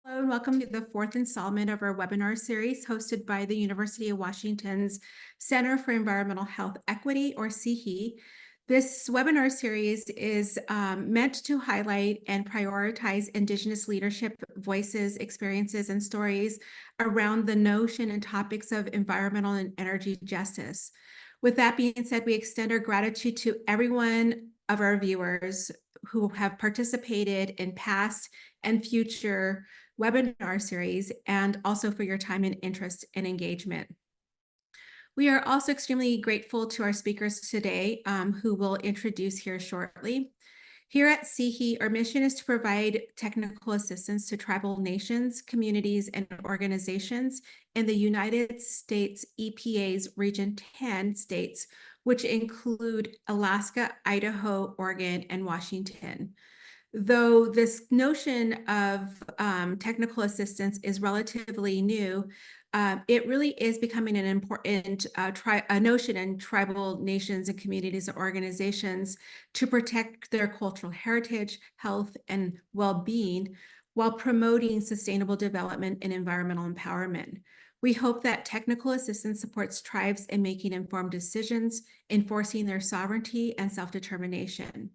Hello and welcome to the fourth installment of our webinar series hosted by the University of Washington's Center for Environmental Health Equity, or CEHE. This webinar series is meant to highlight and prioritize Indigenous leadership voices, experiences, and stories around the notion and topics of environmental and energy justice. With that being said, we extend our gratitude to everyone of our viewers who have participated in past and future webinar series, and also for your time and interest and engagement. We are also extremely grateful to our speakers today, who we'll introduce here shortly. Here at CEHE, our mission is to provide technical assistance to tribal nations, communities, and organizations in the United States EPA's Region 10 states, which include Alaska, Idaho, Oregon, and Washington. Though this notion of technical assistance is relatively new, it really is becoming an important notion in tribal nations and communities and organizations to protect their cultural heritage, health, and well-being while promoting sustainable development and environmental empowerment. We hope that technical assistance supports tribes in making informed decisions, enforcing their sovereignty and self-determination.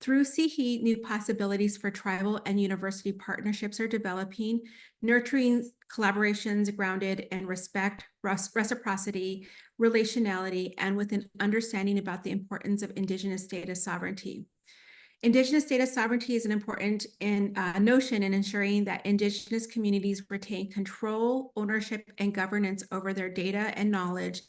Through CEHE, new possibilities for tribal and university partnerships are developing, nurturing collaborations grounded in respect, reciprocity, relationality, and with an understanding about the importance of Indigenous data sovereignty. Indigenous data sovereignty is an important notion in ensuring that Indigenous communities retain control, ownership, and governance over their data and knowledge,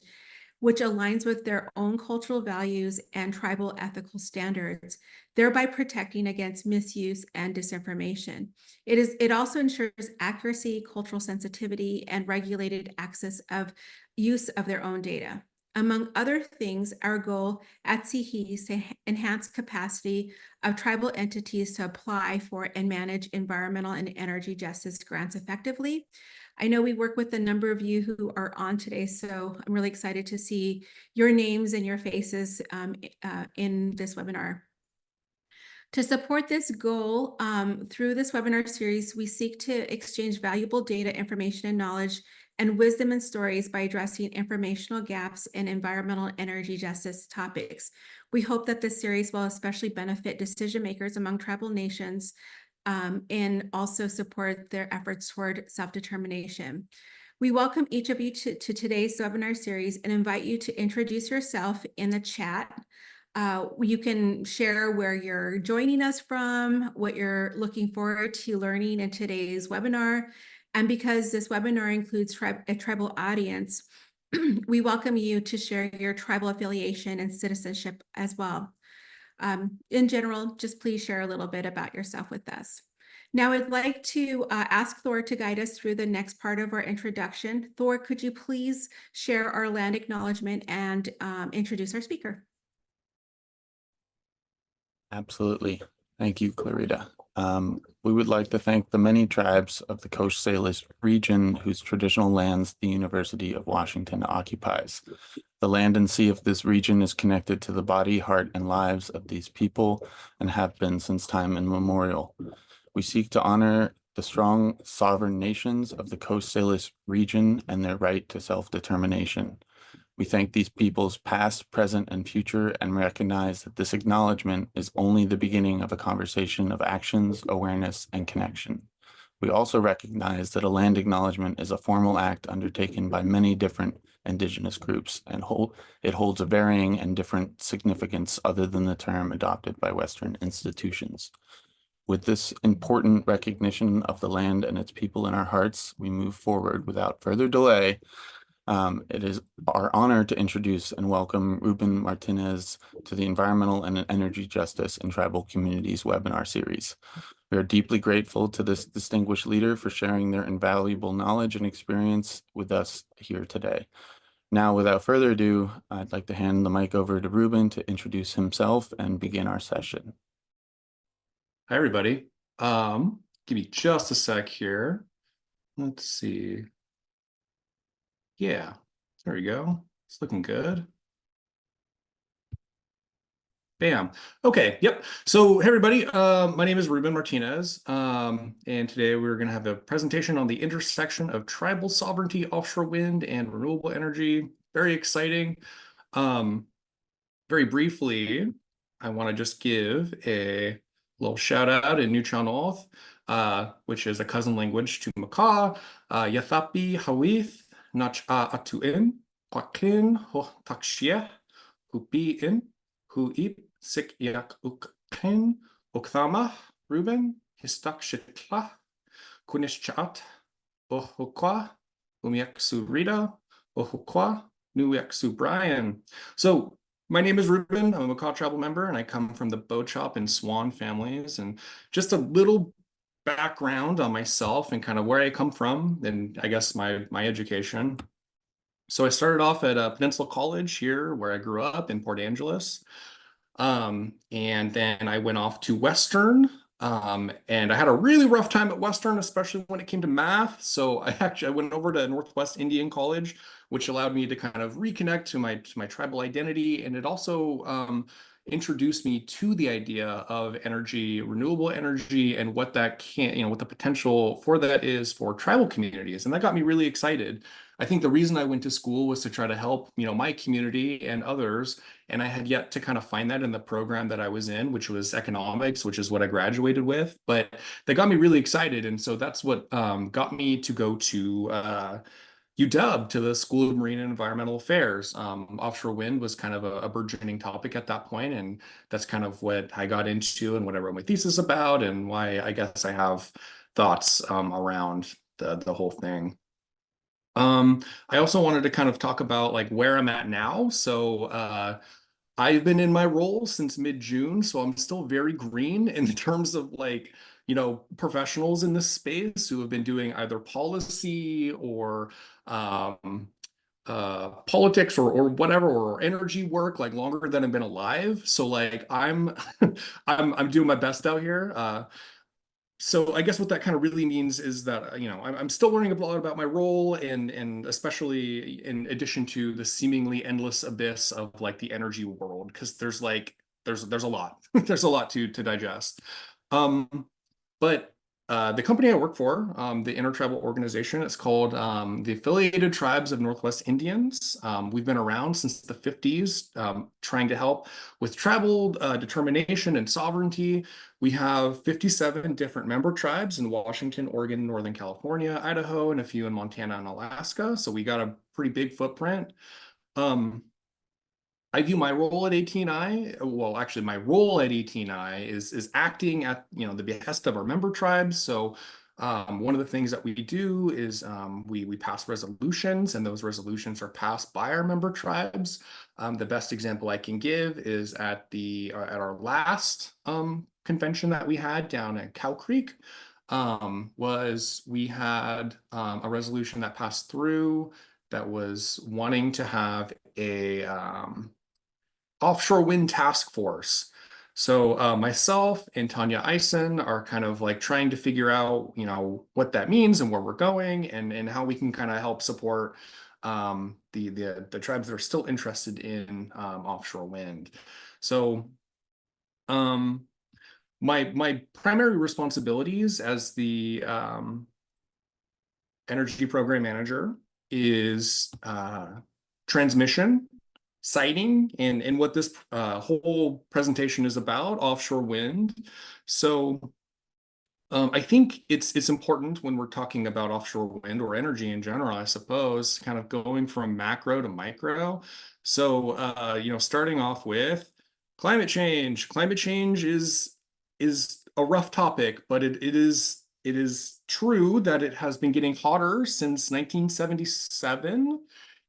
which aligns with their own cultural values and tribal ethical standards, thereby protecting against misuse and disinformation. It also ensures accuracy, cultural sensitivity, and regulated access of use of their own data. Among other things, our goal at CEHE is to enhance capacity of tribal entities to apply for and manage environmental and energy justice grants effectively. I know we work with a number of you who are on today, so I'm really excited to see your names and your faces in this webinar. To support this goal, through this webinar series, we seek to exchange valuable data, information, and knowledge, and wisdom and stories by addressing informational gaps in environmental and energy justice topics. We hope that this series will especially benefit decision makers among tribal nations and also support their efforts toward self-determination. We welcome each of you to today's webinar series and invite you to introduce yourself in the chat. You can share where you're joining us from, what you're looking forward to learning in today's webinar. And because this webinar includes a tribal audience, we welcome you to share your tribal affiliation and citizenship as well. In general, just please share a little bit about yourself with us. Now, I'd like to ask Thor to guide us through the next part of our introduction. Thor, could you please share our land acknowledgement and introduce our speaker? Absolutely. Thank you, Clarita. We would like to thank the many tribes of the Coast Salish region whose traditional lands the University of Washington occupies. The land and sea of this region is connected to the body, heart, and lives of these people and have been since time immemorial. We seek to honor the strong sovereign nations of the Coast Salish region and their right to self-determination. We thank these peoples past, present, and future and recognize that this acknowledgement is only the beginning of a conversation of actions, awareness, and connection. We also recognize that a land acknowledgement is a formal act undertaken by many different Indigenous groups, and it holds a varying and different significance other than the term adopted by Western institutions. With this important recognition of the land and its people in our hearts, we move forward without further delay. It is our honor to introduce and welcome Ruben Martinez to the Environmental and Energy Justice in Tribal Communities webinar series. We are deeply grateful to this distinguished leader for sharing their invaluable knowledge and experience with us here today. Now, without further ado, I'd like to hand the mic over to Ruben to introduce himself and begin our session. Hi, everybody. Give me just a sec here. Let's see. Yeah, there we go. It's looking good. Bam. Okay. Yep. So, hey everybody. My name is Ruben Martinez, and today we're going to have a presentation on the intersection of tribal sovereignty, offshore wind, and renewable energy. Very exciting. Um, Very briefly, I want to just give a little shout out in Nuchanoth, which is a cousin language to Makah. Yathapi Hawith Nach Atuin, Kwakin Ho Takshia, Hupiin, Huip Sik Yak Ukkin, Ukthama, Ruben, Histak Shitla, Kunishchat, Ohukwa, Umiaksu Rita, Ohukwa, Nuiaksu Brian. So my name is Ruben. I'm a Macaw tribal member, and I come from the Bow Chop and Swan families. And just a little background on myself and kind of where I come from, and I guess my education. So I started off at Peninsula College here, where I grew up in Port Angeles. And then I went off to Western, and I had a really rough time at Western, especially when it came to math. So I went over to Northwest Indian College, which allowed me to kind of reconnect to my tribal identity, and it also introduced me to the idea of energy, renewable energy, and what that what the potential for that is for tribal communities, and that got me really excited. I think the reason I went to school was to try to help, my community and others. And I had yet to kind of find that in the program that I was in, which was economics, which is what I graduated with. But that got me really excited. And so that's what got me to go to UW, to the School of Marine and Environmental Affairs. Offshore wind was kind of a burgeoning topic at that point, and that's kind of what I got into and what I wrote my thesis about, and why I guess I have thoughts around the whole thing. I also wanted to kind of talk about like where I'm at now. So I've been in my role since mid-June, so I'm still very green in terms of like, professionals in this space who have been doing either policy or politics or whatever, or energy work like longer than I've been alive. So like I'm I'm doing my best out here. So I guess what that kind of really means is that, I'm still learning a lot about my role, and especially in addition to the seemingly endless abyss of like the energy world, because there's a lot there's a lot to digest. But the company I work for, the intertribal organization, it's called the Affiliated Tribes of Northwest Indians. We've been around since the 50s, trying to help with tribal determination and sovereignty. We have 57 different member tribes in Washington, Oregon, Northern California, Idaho, and a few in Montana and Alaska. So we got a pretty big footprint. I view my role at ATNI, well, actually my role at ATNI is acting at, the behest of our member tribes. So one of the things that we do is we pass resolutions, and those resolutions are passed by our member tribes. The best example I can give is at our last convention that we had down at Cow Creek. We had a resolution that passed through that was wanting to have a offshore wind task force. So myself and Tanya Eisen are kind of like trying to figure out, what that means and where we're going, and how we can kind of help support the tribes that are still interested in offshore wind. So my primary responsibilities as the energy program manager is transmission, siting, and what this whole presentation is about, offshore wind. So I think it's important when we're talking about offshore wind or energy in general, I suppose, kind of going from macro to micro. So starting off with climate change. Climate change is a rough topic, but it is true that it has been getting hotter since 1977,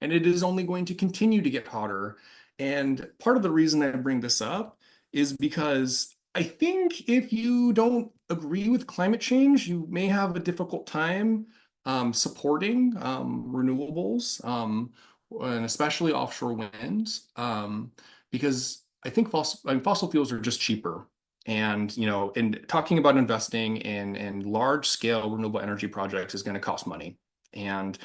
and it is only going to continue to get hotter. And part of the reason I bring this up is because I think if you don't agree with climate change, you may have a difficult time supporting renewables, and especially offshore winds, because I think fossil fuels are just cheaper. And in talking about investing in large scale renewable energy projects is going to cost money. And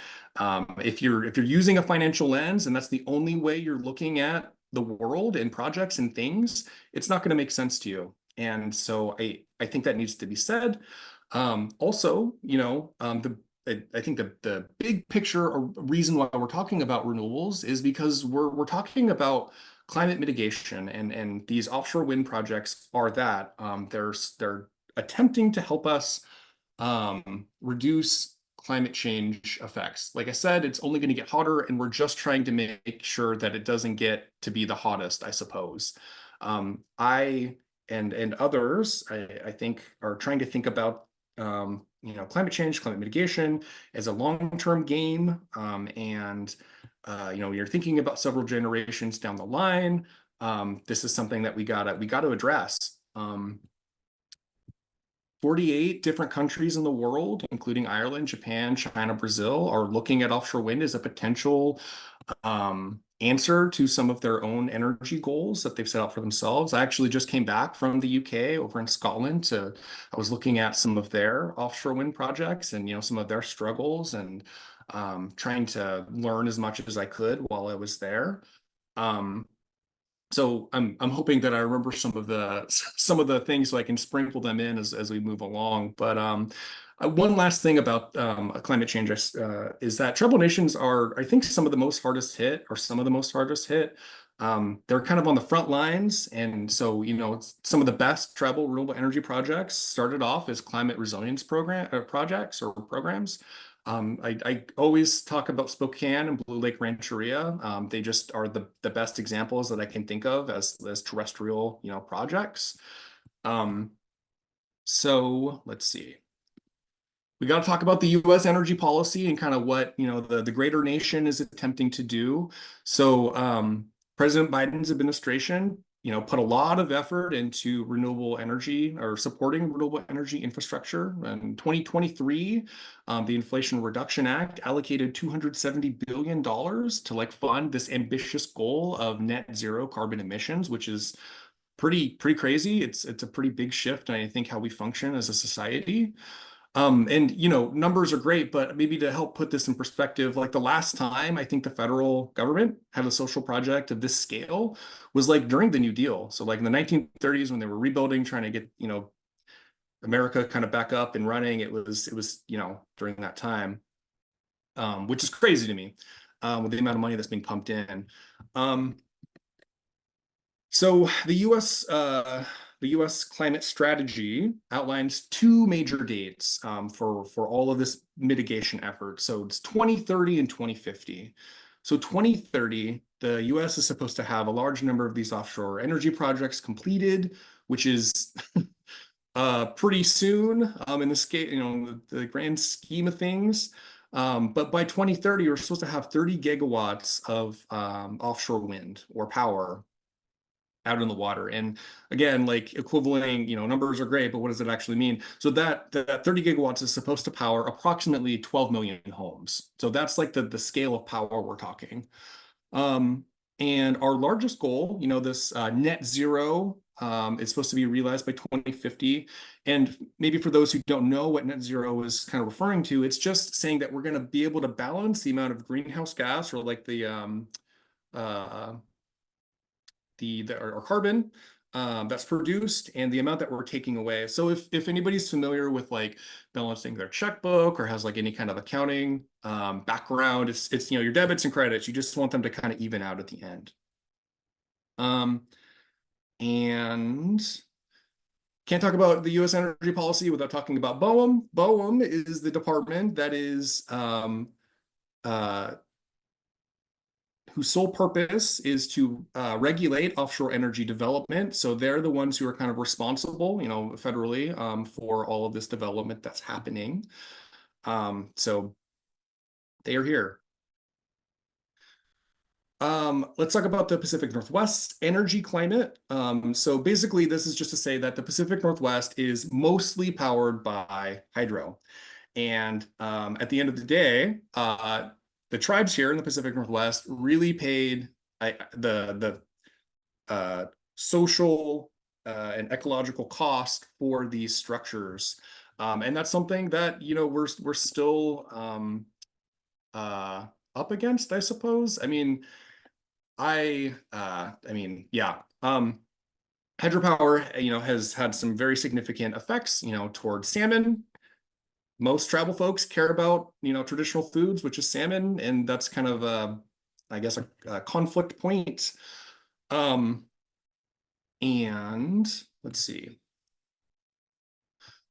if you're using a financial lens, and that's the only way you're looking at the world and projects and things, it's not going to make sense to you. And so I think that needs to be said. Also, I think the big picture or reason why we're talking about renewables is because we're talking about climate mitigation, and these offshore wind projects are that. They're attempting to help us reduce climate change effects. Like I said, it's only going to get hotter, and we're just trying to make sure that it doesn't get to be the hottest, I suppose. I and others, I think, are trying to think about climate change, climate mitigation as a long-term game, and you're thinking about several generations down the line. This is something that we gotta address. 48 different countries in the world, including Ireland, Japan, China, Brazil, are looking at offshore wind as a potential answer to some of their own energy goals that they've set out for themselves. I actually just came back from the UK over in Scotland. I was looking at some of their offshore wind projects and some of their struggles, and trying to learn as much as I could while I was there. So I'm hoping that I remember some of the things so I can sprinkle them in as we move along. But one last thing about climate change is that tribal nations are, I think, some of the most hardest hit. They're kind of on the front lines, and so some of the best tribal renewable energy projects started off as climate resilience projects or programs. I always talk about Spokane and Blue Lake Rancheria. They just are the best examples that I can think of as terrestrial, projects. So let's see. We got to talk about the U.S. energy policy and kind of what, the greater nation is attempting to do. So President Biden's administration put a lot of effort into renewable energy or supporting renewable energy infrastructure. In 2023, the Inflation Reduction Act allocated $270 billion to fund this ambitious goal of net zero carbon emissions, which is pretty crazy. It's a pretty big shift in, I think, how we function as a society. And numbers are great, but maybe to help put this in perspective, like the last time I think the federal government had a social project of this scale was during the New Deal. So in the 1930s when they were rebuilding, trying to get, America kind of back up and running, it was during that time, which is crazy to me, with the amount of money that's being pumped in. So the U.S. climate strategy outlines two major dates for all of this mitigation effort. So it's 2030 and 2050. So 2030, the U.S. is supposed to have a large number of these offshore energy projects completed, which is pretty soon in the scale, the grand scheme of things. But by 2030, we're supposed to have 30 gigawatts of offshore wind or power out in the water. And again, equivaling, numbers are great, but what does it actually mean? So that 30 gigawatts is supposed to power approximately 12 million homes. So that's the scale of power we're talking. And our largest goal, this net zero, is supposed to be realized by 2050. And maybe for those who don't know what net zero is kind of referring to, it's just saying that we're going to be able to balance the amount of greenhouse gas or or carbon that's produced and the amount that we're taking away. So if anybody's familiar with balancing their checkbook or has any kind of accounting background, it's your debits and credits. You just want them to kind of even out at the end. And can't talk about the U.S. energy policy without talking about BOEM. BOEM is the department that is whose sole purpose is to regulate offshore energy development. So they're the ones who are kind of responsible, federally, for all of this development that's happening. So they are here. Let's talk about the Pacific Northwest energy climate. So basically, this is just to say that the Pacific Northwest is mostly powered by hydro. And at the end of the day, the tribes here in the Pacific Northwest really paid the social and ecological cost for these structures, and that's something that we're still up against, I suppose. I mean, mean, yeah. Hydropower, has had some very significant effects, towards salmon. Most tribal folks care about, traditional foods, which is salmon, and that's kind of I guess a conflict point. And let's see.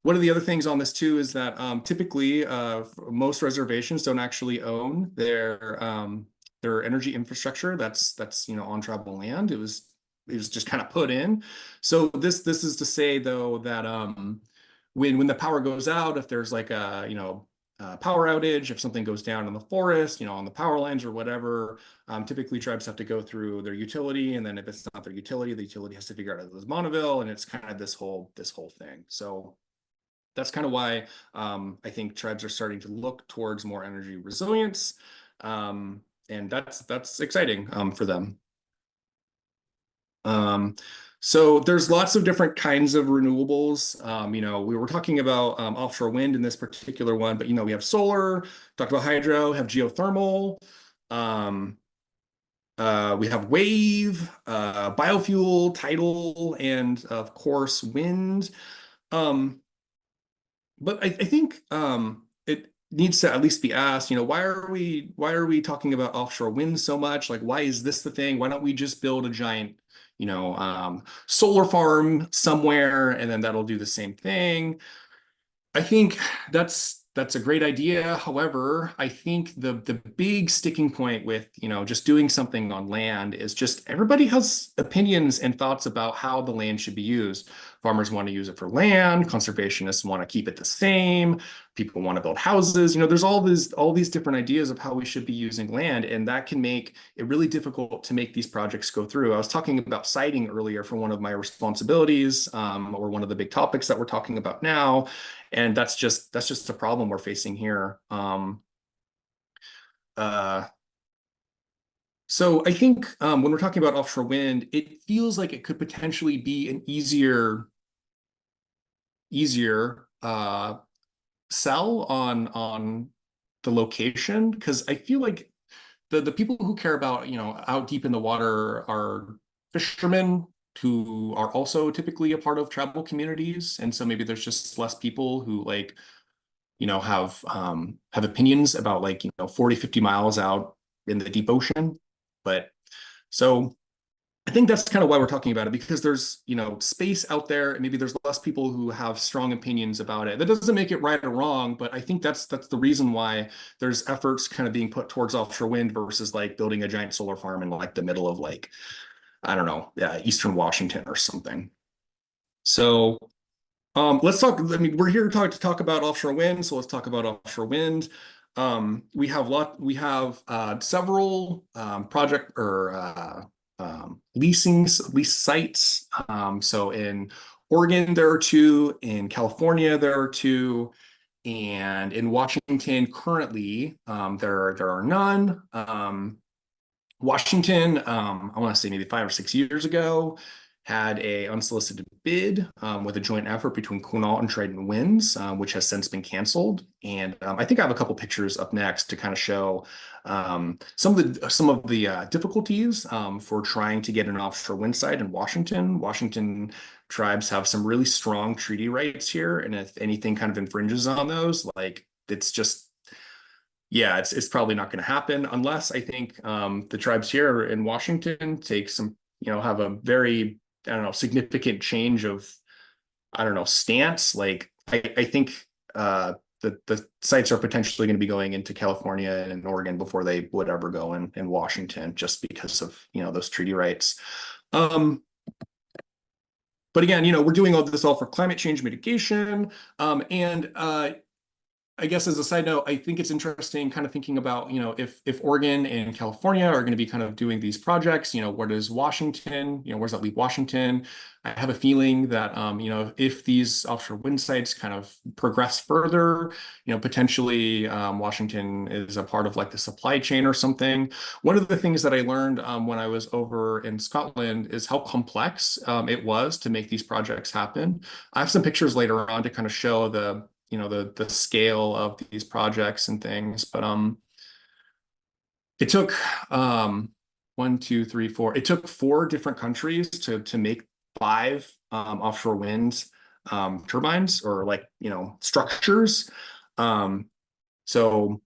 One of the other things on this too is that typically most reservations don't actually own their energy infrastructure that's on tribal land. It was just kind of put in. So this is to say though that when the power goes out, if there's like a power outage, if something goes down in the forest, on the power lines or whatever, typically tribes have to go through their utility, and then if it's not their utility, the utility has to figure out if it was Bonneville, and it's kind of this whole thing. So that's kind of why I think tribes are starting to look towards more energy resilience, and that's exciting for them. So there's lots of different kinds of renewables. We were talking about offshore wind in this particular one, but we have solar, talked about hydro, have geothermal, we have wave, biofuel, tidal, and of course wind. But I think it needs to at least be asked, why are we talking about offshore wind so much? Like, why is this the thing? Why don't we just build a giant, solar farm somewhere, and then that'll do the same thing? I think that's a great idea. However, I think the big sticking point with, just doing something on land is just everybody has opinions and thoughts about how the land should be used. Farmers want to use it for land, conservationists want to keep it the same, people want to build houses. There's all these different ideas of how we should be using land, and that can make it really difficult to make these projects go through. I was talking about siting earlier for one of my responsibilities, or one of the big topics that we're talking about now. And that's just a problem we're facing here. So I think when we're talking about offshore wind, it feels like it could potentially be an easier sell on the location, because I feel like the people who care about out deep in the water are fishermen who are also typically a part of tribal communities, and so maybe there's just less people who have opinions about 40-50 miles out in the deep ocean. But so I think that's kind of why we're talking about it, because there's space out there, and maybe there's less people who have strong opinions about it. That doesn't make it right or wrong, but I think that's the reason why there's efforts kind of being put towards offshore wind versus building a giant solar farm in the middle of I don't know, Eastern Washington or something. So let's talk. I mean, we're here to talk about offshore wind, so let's talk about offshore wind. We have several project or lease sites. So in Oregon, there are 2, in California, there are 2, and in Washington currently, there are none. Washington, I want to say maybe 5 or 6 years ago, had a unsolicited bid with a joint effort between Quinault and Trident Winds, which has since been canceled. And I think I have a couple pictures up next to kind of show some of the difficulties for trying to get an offshore wind site in Washington. Washington tribes have some really strong treaty rights here, and if anything kind of infringes on those, it's just, yeah, it's probably not going to happen unless I think the tribes here in Washington take some, have a very, I don't know, significant change of, I don't know, stance. I think the sites are potentially going to be going into California and Oregon before they would ever go in Washington, just because of those treaty rights. But again, we're doing all this for climate change mitigation, and I guess as a side note, I think it's interesting kind of thinking about, if Oregon and California are going to be kind of doing these projects, where does Washington, where does that leave Washington? I have a feeling that, if these offshore wind sites kind of progress further, potentially Washington is a part of the supply chain or something. One of the things that I learned when I was over in Scotland is how complex it was to make these projects happen. I have some pictures later on to kind of show the scale of these projects and things, but it took one, two, three, four. It took 4 different countries to make 5 offshore wind turbines, or like, structures. So,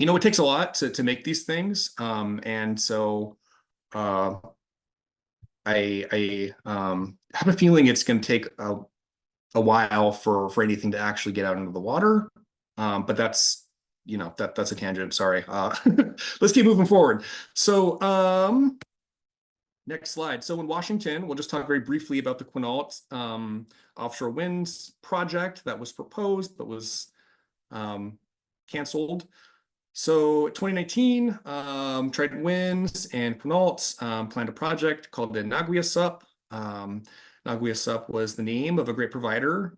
it takes a lot to make these things. And so I have a feeling it's going to take a while for anything to actually get out into the water. But that's, that's a tangent. Sorry. Let's keep moving forward. So next slide. So in Washington, we'll just talk very briefly about the Quinault offshore winds project that was proposed but was canceled. So 2019, Trident Winds and Quinault planned a project called the Naguiyasup. Naguiyasup was the name of a great provider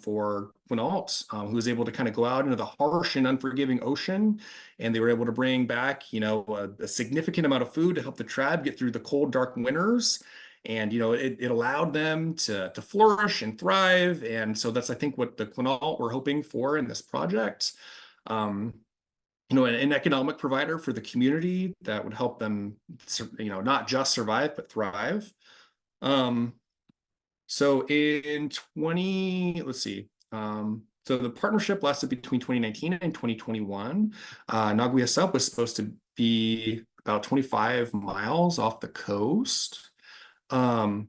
for Quinault, who was able to kind of go out into the harsh and unforgiving ocean, and they were able to bring back, a significant amount of food to help the tribe get through the cold, dark winters. And it allowed them to flourish and thrive. And so that's, I think, what the Quinault were hoping for in this project. An economic provider for the community that would help them, not just survive, but thrive. So in let's see. So the partnership lasted between 2019 and 2021. Naguiyasup was supposed to be about 25 miles off the coast, kind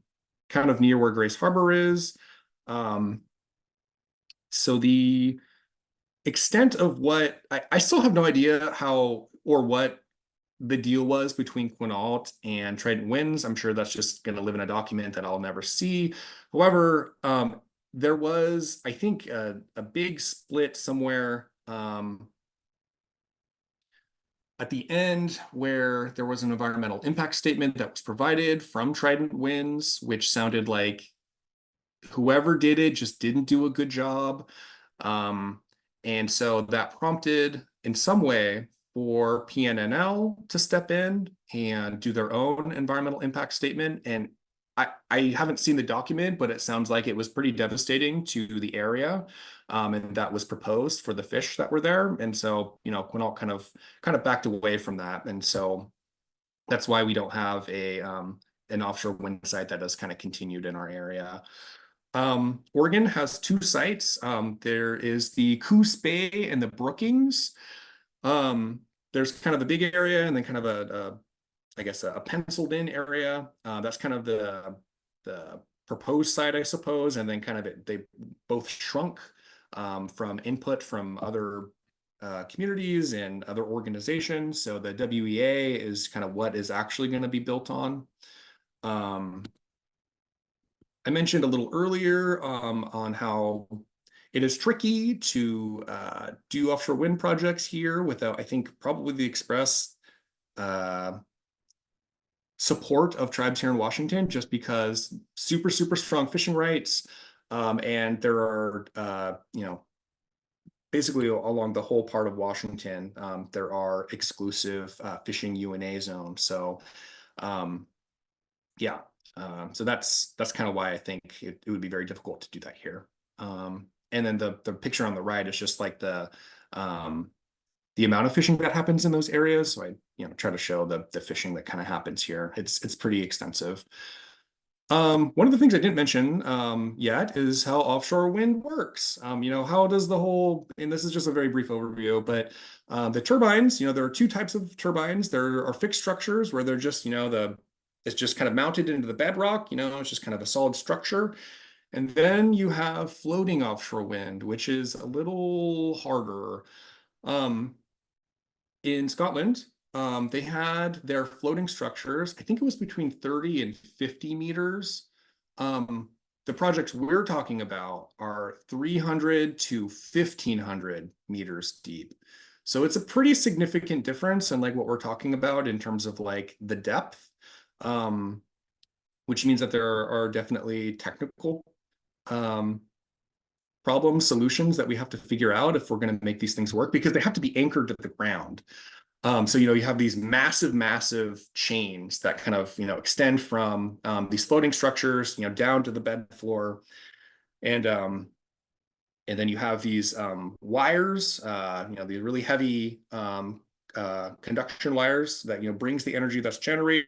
of near where Grace Harbor is. So the extent of what I still have no idea how or what the deal was between Quinault and Trident Winds. I'm sure that's just going to live in a document that I'll never see. However, there was, I think, a big split somewhere at the end where there was an environmental impact statement that was provided from Trident Winds, which sounded like whoever did it just didn't do a good job. And so that prompted in some way for PNNL to step in and do their own environmental impact statement. And I haven't seen the document, but it sounds like it was pretty devastating to the area. And that was proposed for the fish that were there. And so, Quinault kind of backed away from that. And so that's why we don't have an offshore wind site that has kind of continued in our area. Oregon has 2 sites. There is the Coos Bay and the Brookings. There's kind of a big area and then kind of I guess a penciled in area. That's kind of the proposed site, I suppose. And then kind of they both shrunk from input from other communities and other organizations. So the WEA is kind of what is actually going to be built on. I mentioned a little earlier on how it is tricky to do offshore wind projects here without, I think, probably the express support of tribes here in Washington, just because super, super strong fishing rights. And there are, basically along the whole part of Washington, there are exclusive fishing UNA zones. So, yeah. So that's kind of why I think it would be very difficult to do that here. And then the picture on the right is just like the amount of fishing that happens in those areas. So I try to show the fishing that kind of happens here. It's pretty extensive. One of the things I didn't mention yet is how offshore wind works. How does the whole, and this is just a very brief overview, but the turbines, there are 2 types of turbines. There are fixed structures where they're just, it's just kind of mounted into the bedrock, it's just kind of a solid structure. And then you have floating offshore wind, which is a little harder. In Scotland, they had their floating structures, I think it was between 30 and 50 meters. The projects we're talking about are 300 to 1,500 meters deep. So it's a pretty significant difference in like what we're talking about in terms of like the depth. Which means that there are definitely technical problem solutions that we have to figure out if we're going to make these things work, because they have to be anchored to the ground. So, you have these massive chains that kind of, extend from these floating structures, down to the bed floor. And then you have these wires, these really heavy conduction wires that, brings the energy that's generated.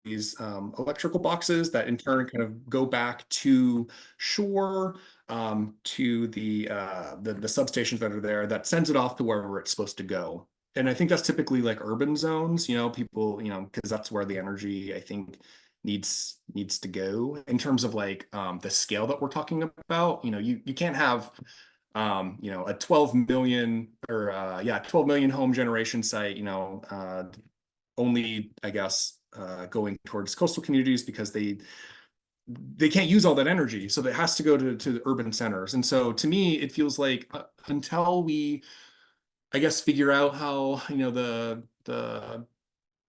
These electrical boxes that in turn kind of go back to shore, to the substations that are there, that sends it off to wherever it's supposed to go. And I think that's typically like urban zones, people, because that's where the energy, I think, needs to go in terms of like the scale that we're talking about. You can't have a 12 million or 12 million home generation site, only, I guess, going towards coastal communities because they can't use all that energy. So that has to go to the urban centers. And so to me, it feels like until we, I guess, figure out how, the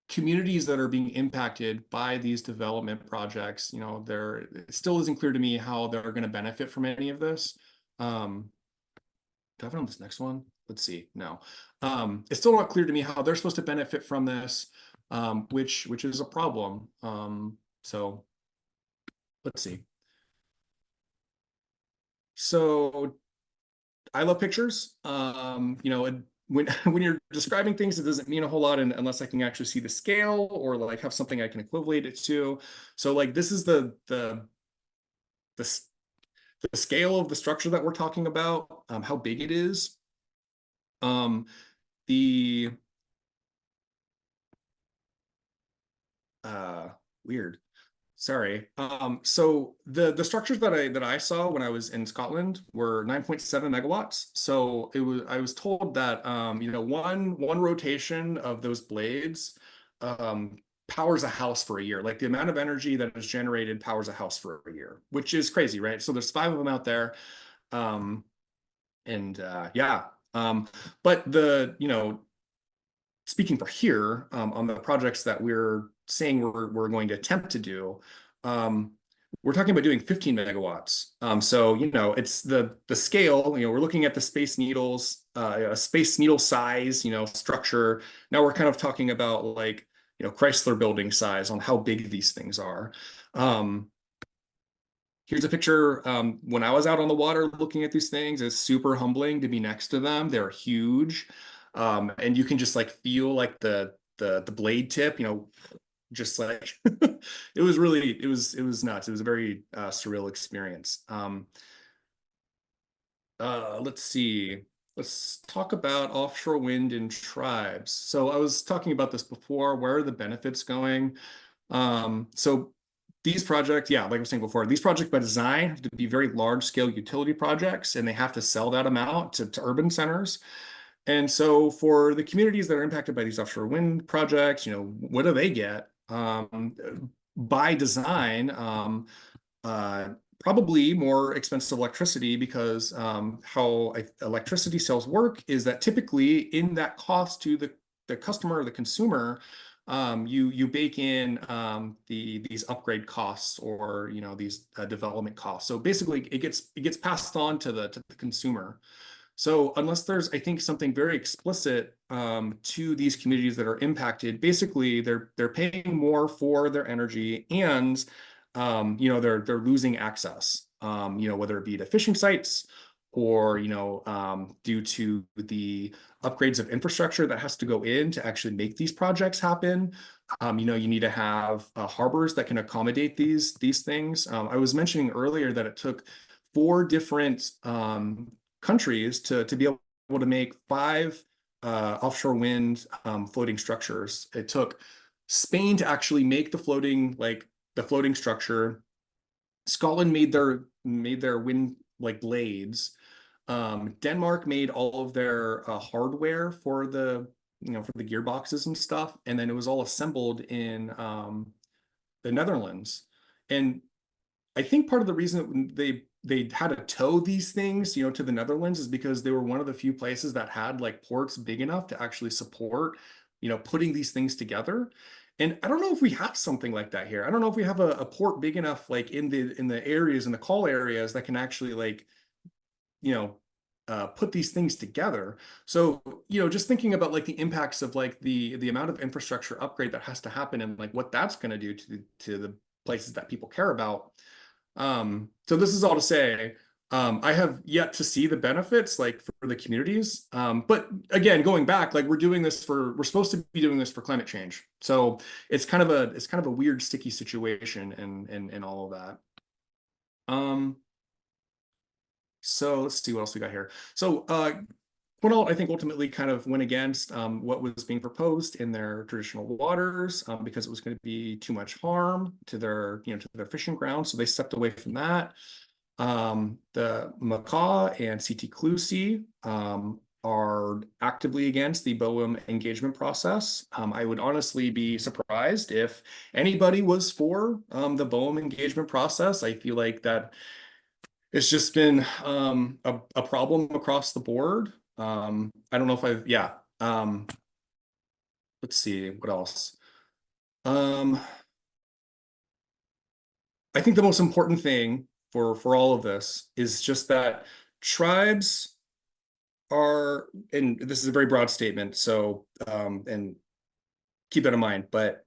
communities that are being impacted by these development projects, it still isn't clear to me how they're going to benefit from any of this. Do I have it on this next one? Let's see. No. It's still not clear to me how they're supposed to benefit from this, which is a problem. So let's see. So I love pictures. When you're describing things, it doesn't mean a whole lot unless I can actually see the scale or like have something I can equivalent it to. So like this is the scale of the structure that we're talking about, how big it is. Weird. Sorry. So the structures that I saw when I was in Scotland were 9.7 megawatts. So I was told that one rotation of those blades powers a house for a year. Like the amount of energy that is generated powers a house for a year, which is crazy, right? So there's 5 of them out there. But speaking for here, on the projects that we're saying we're going to attempt to do, we're talking about doing 15 megawatts. So, it's the scale, we're looking at the Space Needles, a Space Needle size, structure. Now we're kind of talking about like, Chrysler building size on how big these things are. Here's a picture when I was out on the water looking at these things. It's super humbling to be next to them. They're huge. And you can just like feel like the blade tip, just like it was nuts. It was a very surreal experience. Let's see. Let's talk about offshore wind and tribes. So I was talking about this before. Where are the benefits going? So these projects, like I was saying before, these projects by design have to be very large scale utility projects, and they have to sell that amount to urban centers. And so for the communities that are impacted by these offshore wind projects, what do they get? By design, probably more expensive electricity, because how electricity sales work is that typically in that cost to the customer or the consumer, you bake in these upgrade costs or these development costs. So basically, it gets passed on to the consumer. So unless there's, I think, something very explicit to these communities that are impacted, basically they're paying more for their energy, and they're losing access. Whether it be to fishing sites or due to the upgrades of infrastructure that has to go in to actually make these projects happen. You need to have harbors that can accommodate these things. I was mentioning earlier that it took 4 different countries to be able to make 5 offshore wind floating structures. It took Spain to actually make the floating structure. Scotland made their wind blades. Denmark made all of their hardware for the gearboxes and stuff, and then it was all assembled in the Netherlands. And I think part of the reason that they had to tow these things, to the Netherlands, is because they were one of the few places that had ports big enough to actually support, putting these things together. And I don't know if we have something like that here. I don't know if we have a port big enough, in the areas, in the call areas, that can actually put these things together. So, just thinking about the impacts of the amount of infrastructure upgrade that has to happen, and what that's going to do to the places that people care about. So this is all to say, I have yet to see the benefits like for the communities. But again, going back, like we're supposed to be doing this for climate change. So it's kind of a weird, sticky situation and all of that. So let's see what else we got here. So Quinault, I think, ultimately kind of went against what was being proposed in their traditional waters because it was going to be too much harm to their, to their fishing grounds. So they stepped away from that. The Macaw and CT are actively against the BOEM engagement process. I would honestly be surprised if anybody was for the BOEM engagement process. I feel like that it's just been a problem across the board. I don't know if yeah. Let's see, what else? I think the most important thing for all of this is just that tribes are, and this is a very broad statement, so and keep that in mind, but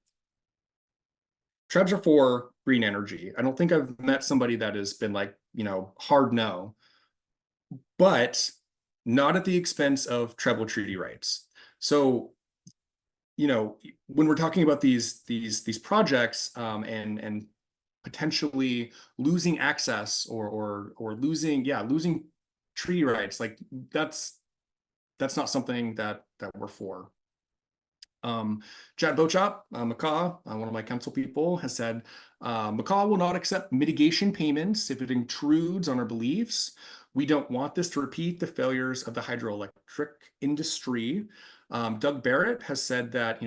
tribes are for green energy. I don't think I've met somebody that has been like, hard no, but not at the expense of tribal treaty rights. So, when we're talking about these projects and potentially losing access or losing treaty rights, like that's not something that we're for. Chad Bochop, Macaw, one of my council people, has said, Macaw will not accept mitigation payments if it intrudes on our beliefs. We don't want this to repeat the failures of the hydroelectric industry. Doug Barrett has said that,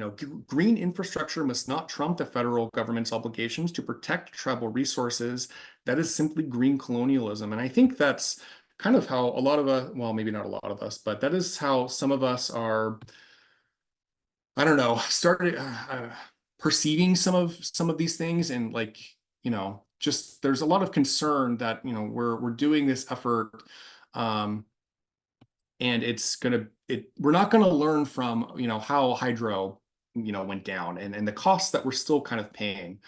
green infrastructure must not trump the federal government's obligations to protect tribal resources. That is simply green colonialism. And I think that's kind of how a lot of us, well, maybe not a lot of us, but that is how some of us are, I don't know, started perceiving some of these things, and like, just there's a lot of concern that, we're doing this effort, and we're not gonna learn from, how hydro, went down and the costs that we're still kind of paying.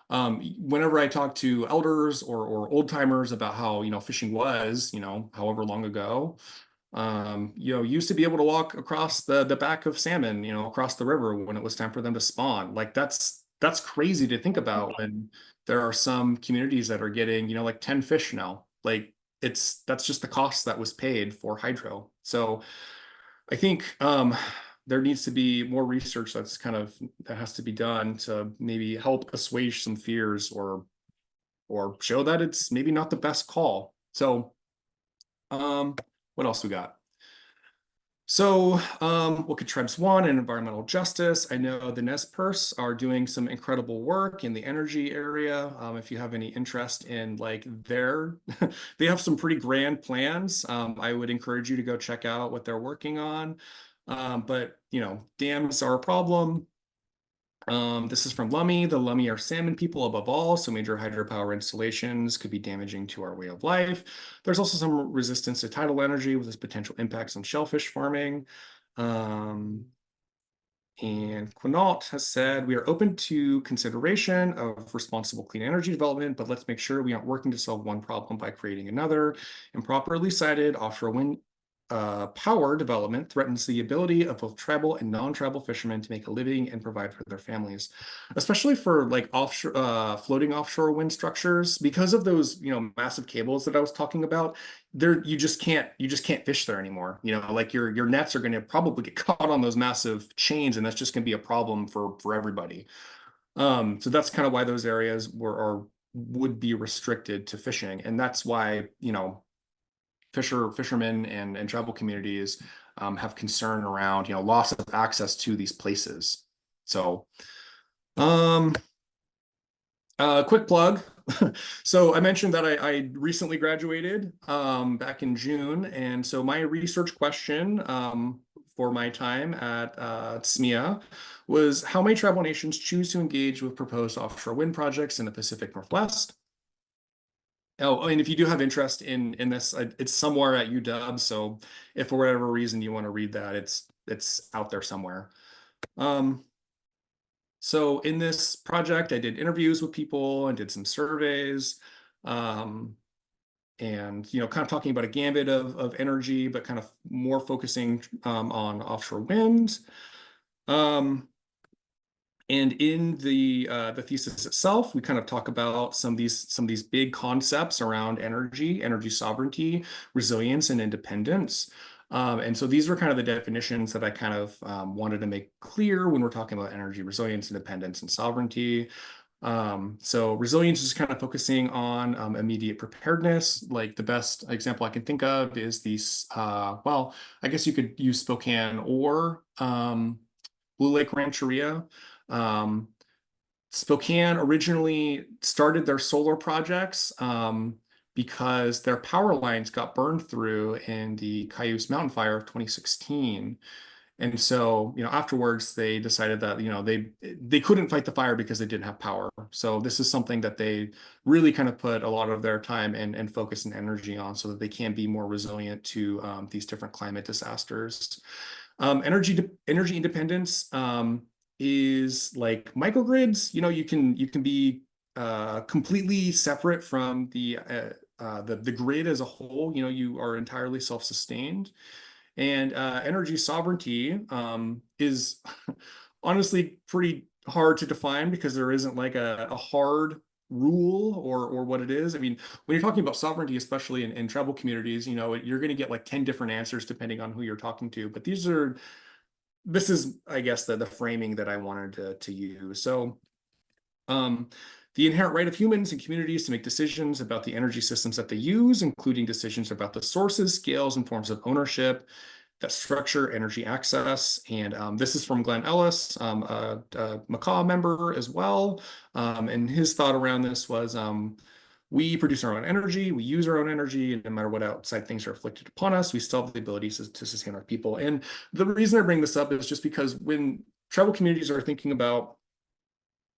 Whenever I talk to elders or old timers about how, fishing was, however long ago, used to be able to walk across the back of salmon, across the river when it was time for them to spawn. Like that's crazy to think about when there are some communities that are getting, like 10 fish now. Like that's just the cost that was paid for hydro. So I think there needs to be more research that has to be done to maybe help assuage some fears or show that it's maybe not the best call. So what else we got? So what could tribes want in environmental justice? I know the Nez Perce are doing some incredible work in the energy area. If you have any interest in like they have some pretty grand plans. I would encourage you to go check out what they're working on. But dams are a problem. This is from Lummi. The Lummi are salmon people above all, so major hydropower installations could be damaging to our way of life. There's also some resistance to tidal energy with its potential impacts on shellfish farming. And Quinault has said, we are open to consideration of responsible clean energy development, but let's make sure we aren't working to solve one problem by creating another. Improperly cited offshore wind power development threatens the ability of both tribal and non-tribal fishermen to make a living and provide for their families, especially for like offshore floating offshore wind structures, because of those massive cables that I was talking about. You just can't fish there anymore. Like your nets are going to probably get caught on those massive chains, and that's just going to be a problem for everybody. So that's kind of why those areas would be restricted to fishing, and that's why fishermen and tribal communities have concern around loss of access to these places. So quick plug. So I mentioned that I recently graduated back in June, and so my research question for my time at SMEA was, how may tribal nations choose to engage with proposed offshore wind projects in the Pacific Northwest? Oh, and if you do have interest in this, it's somewhere at UW. So if for whatever reason you want to read that, it's out there somewhere. So in this project, I did interviews with people and did some surveys. and kind of talking about a gambit of energy, but kind of more focusing on offshore wind. And in the thesis itself, we kind of talk about some of these big concepts around energy sovereignty, resilience, and independence. And so these were kind of the definitions that I kind of wanted to make clear when we're talking about energy resilience, independence, and sovereignty. So resilience is kind of focusing on immediate preparedness. Like the best example I can think of is these, well, I guess you could use Spokane or Blue Lake Rancheria. Spokane originally started their solar projects because their power lines got burned through in the Cayuse Mountain Fire of 2016. And so, afterwards they decided that, they couldn't fight the fire because they didn't have power. So this is something that they really kind of put a lot of their time and focus and energy on so that they can be more resilient to these different climate disasters. Energy independence is like microgrids. You can be completely separate from the grid as a whole. You are entirely self-sustained. And energy sovereignty is honestly pretty hard to define because there isn't like a hard rule or what it is. I mean, when you're talking about sovereignty, especially in tribal communities, you're going to get like 10 different answers depending on who you're talking to. But this is, I guess, the framing that I wanted to use. So the inherent right of humans and communities to make decisions about the energy systems that they use, including decisions about the sources, scales, and forms of ownership that structure energy access. And this is from Glenn Ellis, a Macaw member as well. And his thought around this was, we produce our own energy, we use our own energy, and no matter what outside things are afflicted upon us, we still have the ability to sustain our people. And the reason I bring this up is just because when tribal communities are thinking about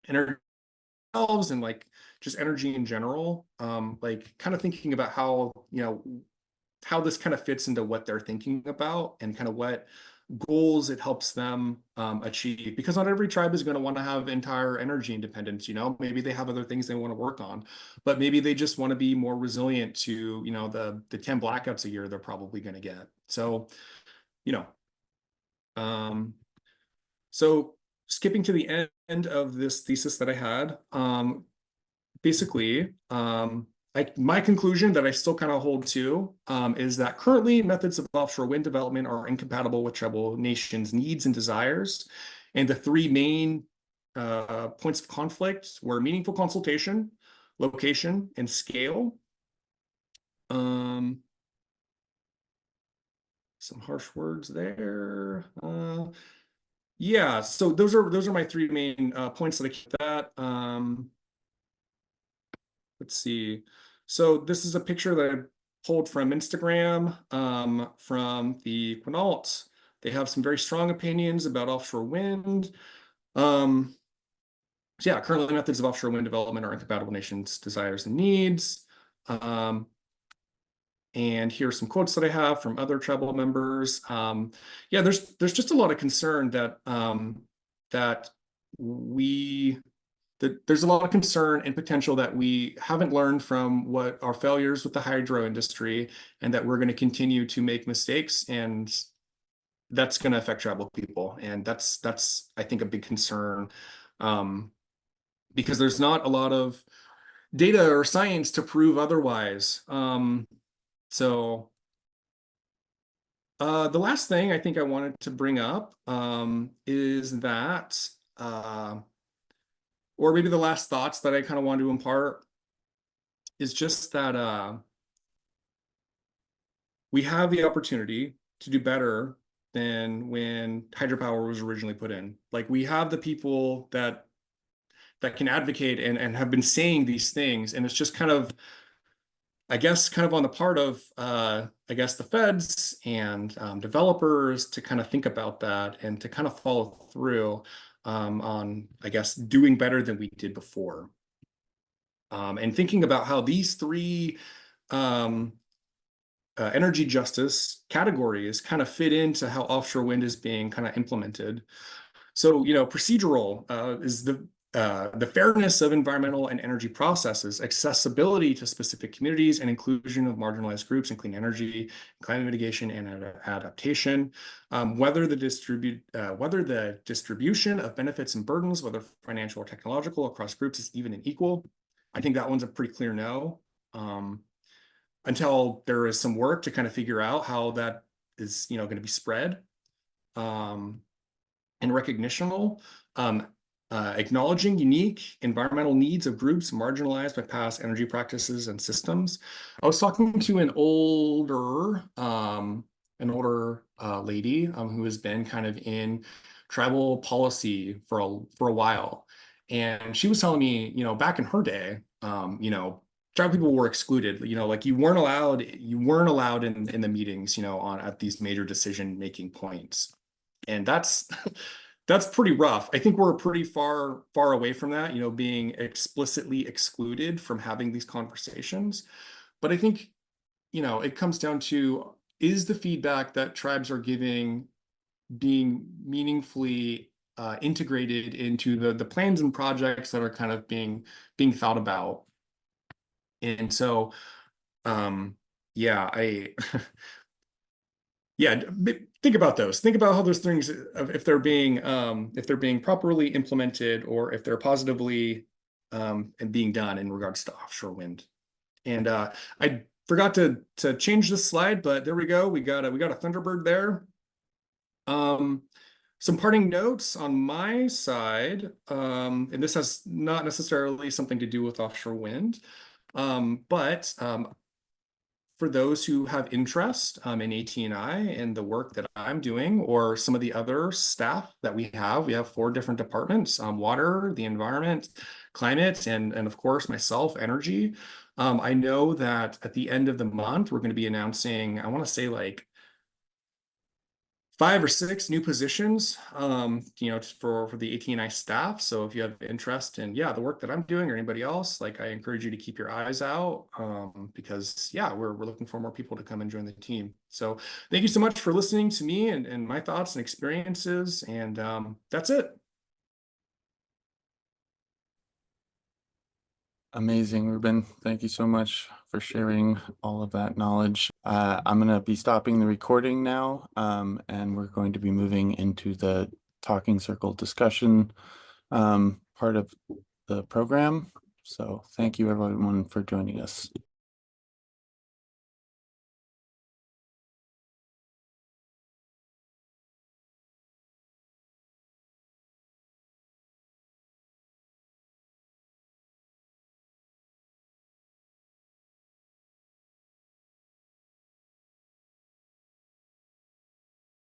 energy themselves and like just energy in general, like kind of thinking about how this kind of fits into what they're thinking about and kind of what goals it helps them achieve, because not every tribe is going to want to have entire energy independence. Maybe they have other things they want to work on, but maybe they just want to be more resilient to the 10 blackouts a year they're probably going to get. So so skipping to the end of this thesis that I had, basically my conclusion that I still kind of hold to is that currently methods of offshore wind development are incompatible with tribal nations' needs and desires. And the three main points of conflict were meaningful consultation, location, and scale. Some harsh words there. Yeah, so those are my three main points that I keep that. Let's see. So this is a picture that I pulled from Instagram from the Quinault. They have some very strong opinions about offshore wind. So yeah, currently methods of offshore wind development are incompatible with nations' desires and needs. And here's some quotes that I have from other tribal members. Yeah, there's just a lot of concern that there's a lot of concern and potential that we haven't learned from what our failures with the hydro industry, and that we're going to continue to make mistakes, and that's going to affect tribal people. And that's I think a big concern, because there's not a lot of data or science to prove otherwise. So the last thing I think I wanted to bring up is that or maybe the last thoughts that I kind of wanted to impart is just that we have the opportunity to do better than when hydropower was originally put in. Like, we have the people that can advocate and have been saying these things, and it's just kind of, I guess, kind of on the part of I guess the feds and developers to kind of think about that and to kind of follow through on, I guess, doing better than we did before. And thinking about how these three energy justice categories kind of fit into how offshore wind is being kind of implemented. So, procedural is the fairness of environmental and energy processes, accessibility to specific communities, and inclusion of marginalized groups in clean energy, climate mitigation, and adaptation. Whether the distribution of benefits and burdens, whether financial or technological, across groups is even and equal. I think that one's a pretty clear no. Until there is some work to kind of figure out how that is, going to be spread. And recognitional. Acknowledging unique environmental needs of groups marginalized by past energy practices and systems. I was talking to an older lady who has been kind of in tribal policy for a while, and she was telling me, back in her day, tribal people were excluded. Like you weren't allowed in the meetings, at these major decision-making points, and that's. That's pretty rough. I think we're pretty far away from that, being explicitly excluded from having these conversations. But I think, it comes down to, is the feedback that tribes are giving being meaningfully integrated into the plans and projects that are kind of being thought about? And so, yeah, yeah, think about those. Think about how those things, if they're being properly implemented, or if they're positively and being done in regards to offshore wind. And I forgot to change this slide, but there we go. We got a Thunderbird there. Some parting notes on my side, and this has not necessarily something to do with offshore wind, but for those who have interest in AT&I and the work that I'm doing, or some of the other staff that we have 4 different departments: water, the environment, climate, and of course myself, energy. I know that at the end of the month, we're going to be announcing, I want to say like 5 or 6 new positions, for the AT&I staff. So if you have interest in, the work that I'm doing, or anybody else, like, I encourage you to keep your eyes out, because we're looking for more people to come and join the team. So thank you so much for listening to me and my thoughts and experiences. And that's it. Amazing, Ruben. Thank you so much for sharing all of that knowledge. I'm going to be stopping the recording now, and we're going to be moving into the talking circle discussion part of the program. So thank you everyone for joining us.